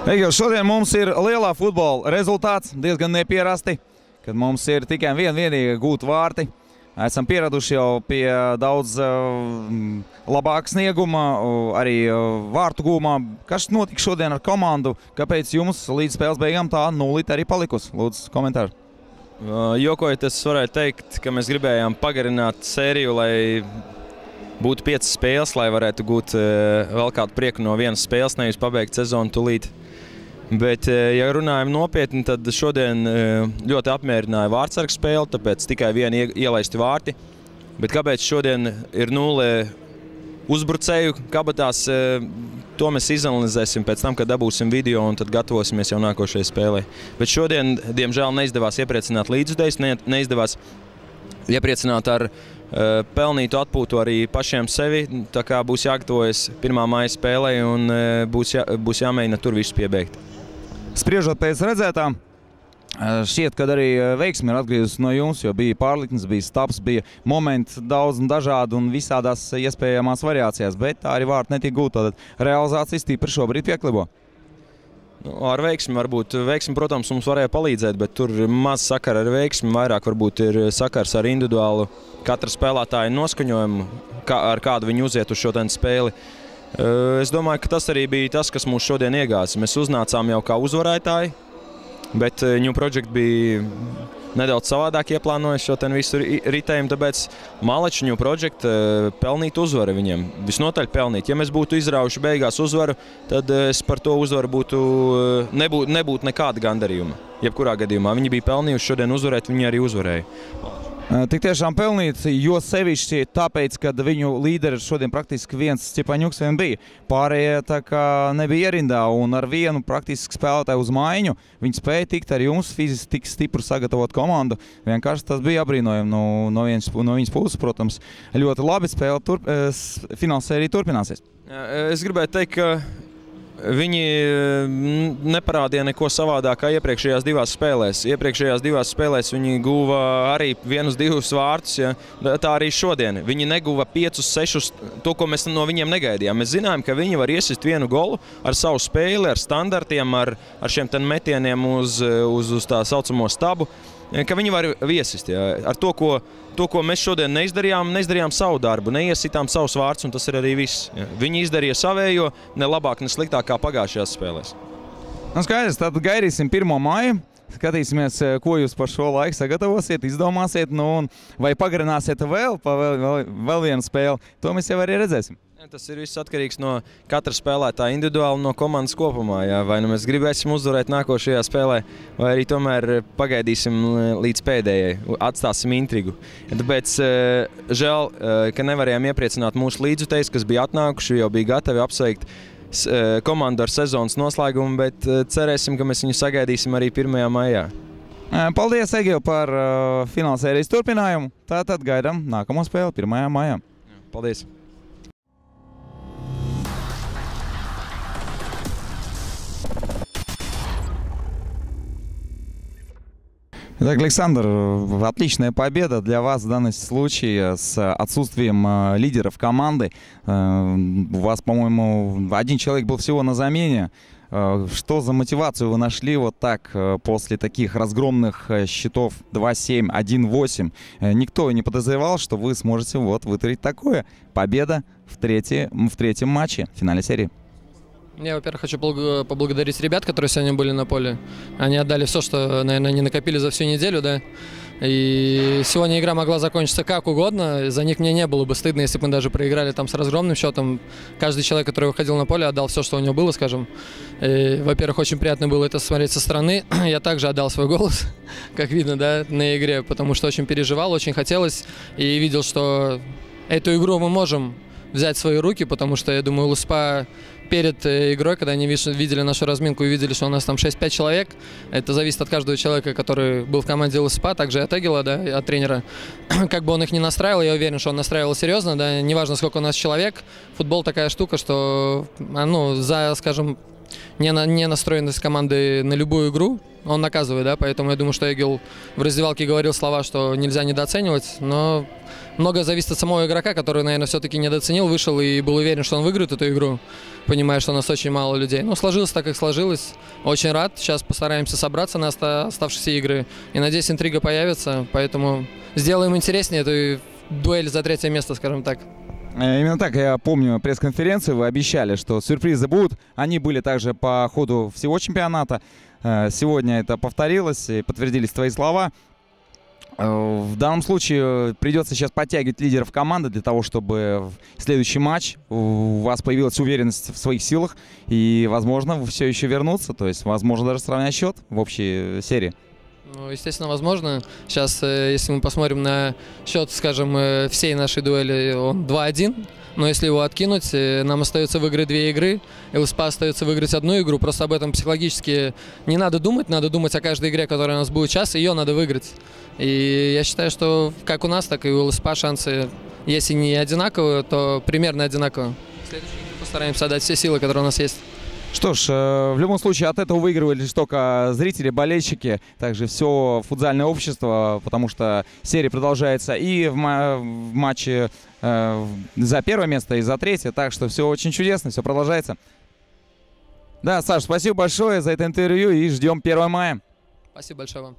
Šodien mums ir lielā futbola rezultāts, diezgan nepierasti, kad mums ir tikai vienīga gūta vārti. Esam pieraduši jau pie daudz labāka snieguma, arī vārtu gūmā. Kas notika šodien ar komandu? Kāpēc jums līdz spēles beigām tā nulīte arī palikusi? Lūdzu, komentāru. Jokojot, es varētu teikt, ka mēs gribējām pagarināt sēriju, lai būtu 5 spēles, lai varētu gūt vēl kādu prieku no vienas spēles, nevis pabeigt sezonu tūlīt. Bet, ja runājam nopietni, tad šodien ļoti apmierināja vārtsargu spēli, tāpēc tikai vieni ielaisti vārti. Bet kāpēc šodien ir 0 uzbrucēju kabatās, to mēs izanalizēsim pēc tam, kad dabūsim video un tad gatavosimies jau nākošajai spēlē. Bet šodien, diemžēl, neizdevās iepriecināt līdzdevējus, neizdevās iepriecināt ar pelnītu atpūtu arī pašiem sevi. Tā kā būs jāgatavojas 1. maija spēlē un būs jāmēģina tur visu piebeigt. Spriežot pēc redzētām, šķiet, ka arī veiksme ir atgriezusies no jums, jo bija pārliknes, bija stabs, bija momenti daudz un dažādi un visādās iespējamās variācijās, bet tā arī vārti netika gūta. Tad realizācija stipri šobrīd pieklibo. Ar veiksmi varbūt. Veiksmi, protams, mums varēja palīdzēt, bet tur maz sakara ar veiksmi, vairāk varbūt ir sakars ar individuālu katra spēlētāja noskaņojumu, ar kādu viņi uziet uz šo spēli. Es domāju, ka tas arī bija tas, kas mūs šodien iegāza. Mēs uznācām jau kā uzvarētāji, bet New Project bija nedaudz savādāk ieplānojis šo visu ritējumu, tāpēc Maleči New Project pelnīt uzvaru viņiem. Visnotaļ pelnīt. Ja mēs būtu izraujuši beigās uzvaru, tad es par to uzvaru nebūtu nekāda gandarījuma. Jebkurā gadījumā viņi bija pelnījuši šodien uzvarēt, viņi arī uzvarēja. Tik tiešām pelnīt, jo sevišķi tāpēc, kad viņu līderi šodien praktiski viens Stepaņuks vien bija. Pārējie tā kā nebija ierindā un ar vienu praktiski spēlētāju uz maiņu viņi spēja tikt ar jums fiziski tik stipru sagatavot komandu. Vienkārši tas bija apbrīnojami no viņas puses, protams. Ļoti labi spēle, finālsērija turpināsies. Es gribētu teikt, ka viņi neparādīja neko savādāk kā iepriekšējās 2 spēlēs. Iepriekšējās 2 spēlēs viņi guva arī 1-2 vārtus. Ja? Tā arī šodien. Viņi neguva 5-6, to, ko mēs no viņiem negaidījām. Mēs zinājām, ka viņi var iesist 1 golu ar savu spēli, ar standartiem, ar šiem metieniem uz tā saucamo stabu, ka viņi var iesist. Ja? Ar to, ko mēs šodien neizdarījām savu darbu, neiesitām savus vārtus, un tas ir arī viss. Ja? Viņi izdarīja savējo, ne labāk, ne sliktāk kā pagājušajās spēlēs. Skaidrs, tad gaidīsim 1. maiju. Skatīsimies, ko jūs par šo laiku sagatavosiet, izdomāsiet, vai pagarināsiet vēl vienu spēli. To mēs jau arī redzēsim. Tas ir viss atkarīgs no katra spēlētāja individuāli un no komandas kopumā. Jā. Vai nu mēs gribēsim uzvarēt nākošajā spēlē, vai arī tomēr pagaidīsim līdz pēdējai, atstāsim intrigu. Tāpēc žēl, ka nevarējām iepriecināt mūsu līdzjutējus, kas bija atnākuši, jau bija gatavi apsveikt komandu ar sezonas noslēgumu, bet cerēsim, ka mēs viņu sagaidīsim arī 1. maijā. Paldies, Egil, par finālsērijas turpinājumu. Tātad gaidām nākamo spēli 1. maijā. Paldies! Итак, Александр, отличная победа для вас в данном случае с отсутствием лидеров команды. У вас, по-моему, 1 человек был всего на замене. Что за мотивацию вы нашли вот так после таких разгромных счетов 2-7, 1-8? Никто не подозревал, что вы сможете вытворить такое. Победа в третьем матче в финале серии. Я, во-первых, хочу поблагодарить ребят, которые сегодня были на поле. Они отдали все, что, наверное, они накопили за всю неделю, да. И сегодня игра могла закончиться как угодно. За них мне не было бы стыдно, если бы мы даже проиграли там с разгромным счетом. Каждый человек, который выходил на поле, отдал все, что у него было, скажем. Во-первых, очень приятно было это смотреть со стороны. Я также отдал свой голос, как видно, да, на игре, потому что очень переживал, очень хотелось. И видел, что эту игру мы можем взять в свои руки, потому что, я думаю, ЛСПА перед игрой, когда они видели нашу разминку и видели, что у нас там 6-5 человек, это зависит от каждого человека, который был в команде ЛСПА, также от Эгила, да, от тренера. Как бы он их ни настраивал, я уверен, что он настраивал серьезно, да, неважно, сколько у нас человек. Футбол такая штука, что, скажем, не настроенность команды на любую игру, он наказывает, да, поэтому я думаю, что Эгил в раздевалке говорил слова, что нельзя недооценивать, но многое зависит от самого игрока, который, наверное, все-таки недооценил, вышел и был уверен, что он выиграет эту игру, понимая, что у нас очень мало людей. Но сложилось так, как сложилось. Очень рад. Сейчас постараемся собраться на оставшиеся игры. И, надеюсь, интрига появится. Поэтому сделаем интереснее эту дуэль за 3-е место, скажем так. Именно так, я помню пресс-конференцию, вы обещали, что сюрпризы будут. Они были также по ходу всего чемпионата. Сегодня это повторилось и подтвердились твои слова. В данном случае придется сейчас подтягивать лидеров команды для того, чтобы в следующий матч у вас появилась уверенность в своих силах и, возможно, вы все еще вернуться, то есть, возможно, даже сравнять счет в общей серии. Ну, естественно, возможно. Сейчас, если мы посмотрим на счет, скажем, всей нашей дуэли, он 2-1. Но если его откинуть, нам остается выиграть 2 игры, ЛСПА остается выиграть 1 игру. Просто об этом психологически не надо думать о каждой игре, которая у нас будет сейчас, ее надо выиграть. И я считаю, что как у нас, так и у ЛСПА шансы, если не одинаковые, то примерно одинаковые. В следующей игре постараемся отдать все силы, которые у нас есть. Что ж, в любом случае от этого выигрывали лишь только зрители, болельщики, также все футзальное общество, потому что серия продолжается и в матче за 1-е место, и за 3-е, так что все очень чудесно, все продолжается. Да, Саш, спасибо большое за это интервью и ждем 1 мая. Спасибо большое вам.